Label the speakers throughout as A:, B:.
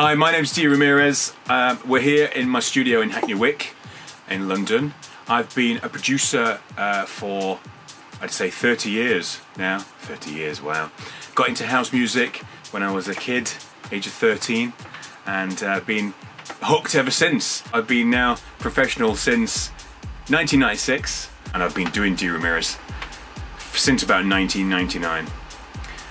A: Hi, my name's D.Ramirez. We're here in my studio in Hackney Wick in London. I've been a producer for, I'd say, 30 years now. 30 years, wow. Got into house music when I was a kid, age of 13, and been hooked ever since. I've been now professional since 1996, and I've been doing D.Ramirez since about 1999,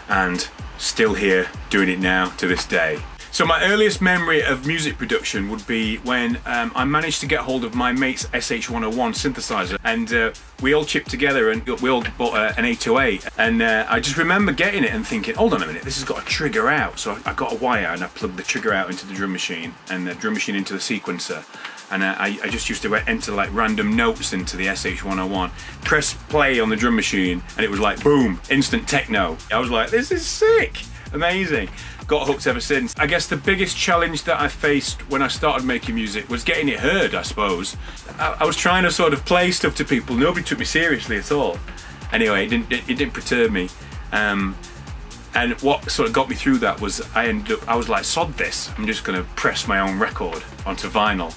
A: and still here doing it now to this day. So my earliest memory of music production would be when I managed to get hold of my mate's SH-101 synthesizer, and we all chipped together and we all bought an 808, and I just remember getting it and thinking, hold on a minute, this has got a trigger out. So I got a wire and I plugged the trigger out into the drum machine and the drum machine into the sequencer, and I just used to enter like random notes into the SH-101, press play on the drum machine, and it was like boom, instant techno. I was like, this is sick, amazing. Got hooked ever since. I guess the biggest challenge that I faced when I started making music was getting it heard, I suppose. I was trying to sort of play stuff to people. Nobody took me seriously at all. Anyway, it didn't perturb me. And what sort of got me through that was I was like, sod this. I'm just gonna press my own record onto vinyl.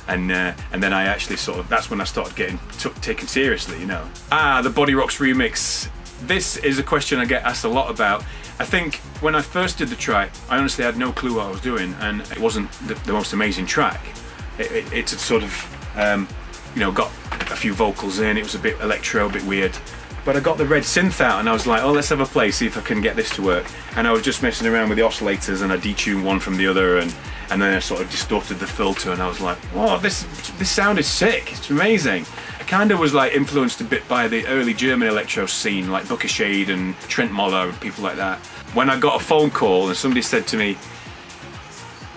A: And then I actually that's when I started getting taken seriously, you know. The Body Rocks remix. This is a question I get asked a lot about. I think when I first did the track, I honestly had no clue what I was doing, and it wasn't the most amazing track. It's sort of, you know, got a few vocals in, it was a bit electro, a bit weird. But I got the red synth out and I was like, oh, let's have a play, see if I can get this to work. And I was just messing around with the oscillators and I detuned one from the other, and then I sort of distorted the filter, and I was like, whoa, this sound is sick, it's amazing. Kind of was like influenced a bit by the early German electro scene, like Booker Shade and Trent Moller and people like that. When I got a phone call and somebody said to me,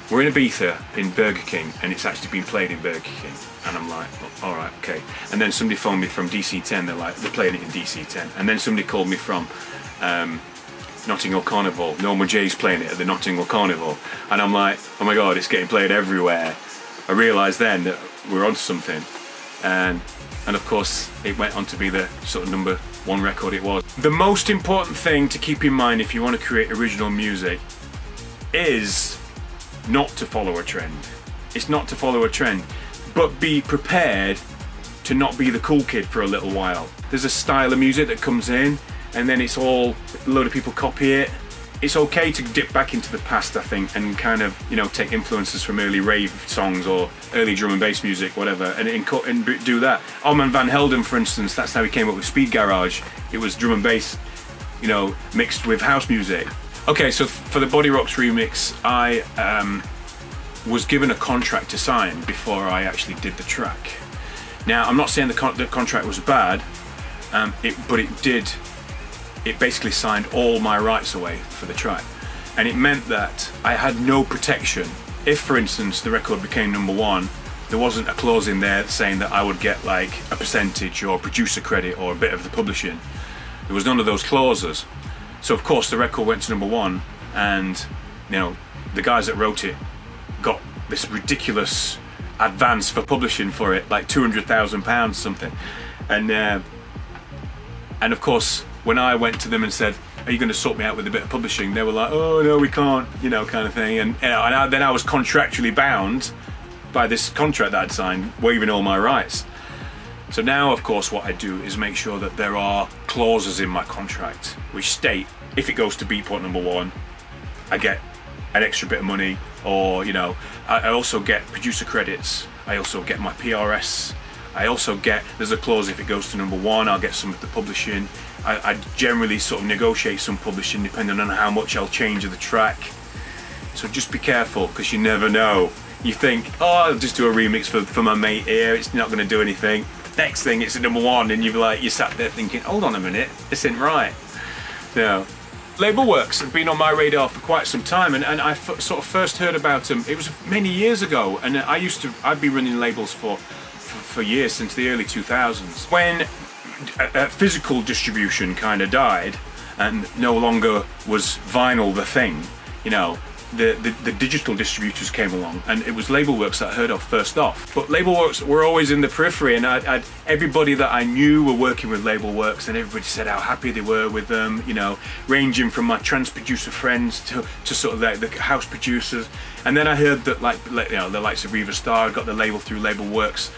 A: we're in Ibiza in Burger King and it's actually been played in Burger King, and I'm like, oh, all right, okay. And then somebody phoned me from DC-10, they're playing it in DC-10, and then somebody called me from Notting Hill Carnival, Norma Jay's playing it at the Notting Hill Carnival, and I'm like, oh my god, it's getting played everywhere. I realised then that we're onto something, and of course it went on to be the sort of #1 record it was. The most important thing to keep in mind if you want to create original music is not to follow a trend. It's not to follow a trend, but be prepared to not be the cool kid for a little while. There's a style of music that comes in and then a load of people copy it. It's okay to dip back into the past, I think, and kind of, you know, take influences from early rave songs or early drum and bass music, whatever, and do that. Armand van Helden, for instance, that's how he came up with Speed Garage. It was drum and bass, you know, mixed with house music. Okay, so for the Body Rocks remix, I was given a contract to sign before I actually did the track. Now, I'm not saying the contract was bad, but it basically signed all my rights away for the track, and it meant that I had no protection. If, for instance, the record became #1, there wasn't a clause in there saying that I would get like a percentage or producer credit or a bit of the publishing. There was none of those clauses. So of course the record went to #1, and you know, the guys that wrote it got this ridiculous advance for publishing for it, like £200,000 something, and of course when I went to them and said, are you going to sort me out with a bit of publishing, they were like, oh no, we can't, you know, kind of thing. And you know, then I was contractually bound by this contract that I'd signed, waiving all my rights. So now, of course, what I do is make sure that there are clauses in my contract which state if it goes to Beatport #1, I get an extra bit of money, or, you know, I also get producer credits, I also get my PRS, I also get, there's a clause if it goes to #1, I'll get some of the publishing. I generally sort of negotiate some publishing depending on how much I'll change of the track. So just be careful, because you never know. You think, oh, I'll just do a remix for my mate here, it's not going to do anything. Next thing, it's at #1, and you sat there thinking, hold on a minute, this isn't right. No. Label Worx have been on my radar for quite some time, and I sort of first heard about them, it was many years ago, and I'd been running labels for years, since the early 2000s. When physical distribution kind of died and no longer was vinyl the thing, you know, the digital distributors came along, and it was Labelworks that I heard of first off. But Labelworks were always in the periphery, and everybody that I knew were working with Labelworks, and everybody said how happy they were with them, you know, ranging from my trance producer friends to sort of the house producers. And then I heard that, like, you know, the likes of Riva Starr got the label through Labelworks.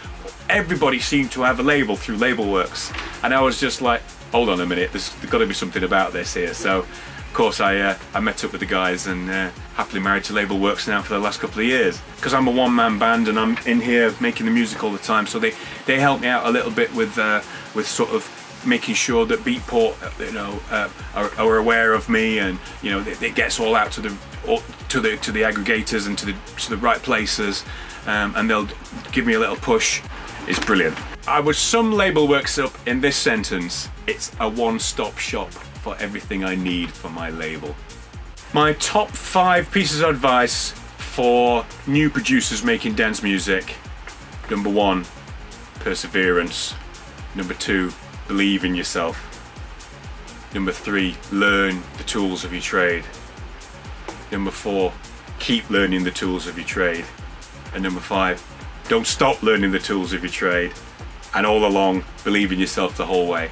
A: Everybody seemed to have a label through Labelworks, and I was just like, hold on a minute, there's got to be something about this here. So of course I met up with the guys, and happily married to Labelworks now for the last couple of years. Because I'm a one-man band and I'm in here making the music all the time, so they help me out a little bit with sort of making sure that Beatport, you know, are aware of me, and you know, it gets all out to the aggregators and to the right places, and they'll give me a little push. It's brilliant. I would sum Labelworks up in this sentence: it's a one-stop shop for everything I need for my label. My top 5 pieces of advice for new producers making dance music: number 1, perseverance. Number 2, believe in yourself. Number 3, learn the tools of your trade. Number 4, keep learning the tools of your trade. And number 5, don't stop learning the tools of your trade. And all along, believe in yourself the whole way.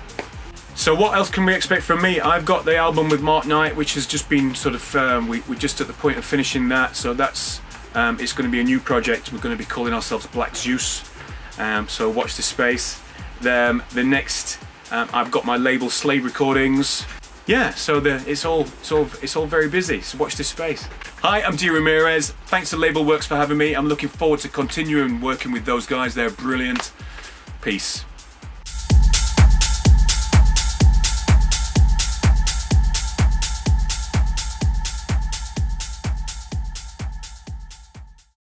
A: So what else can we expect from me? I've got the album with Mark Knight, which has just been sort of, we're just at the point of finishing that. So that's, it's going to be a new project. We're going to be calling ourselves Black Zeus. So watch this space. The next, I've got my label Slave Recordings. Yeah, so it's all very busy. So watch this space. Hi, I'm D.Ramirez. Thanks to Labelworks for having me. I'm looking forward to continuing working with those guys. They're brilliant. Peace.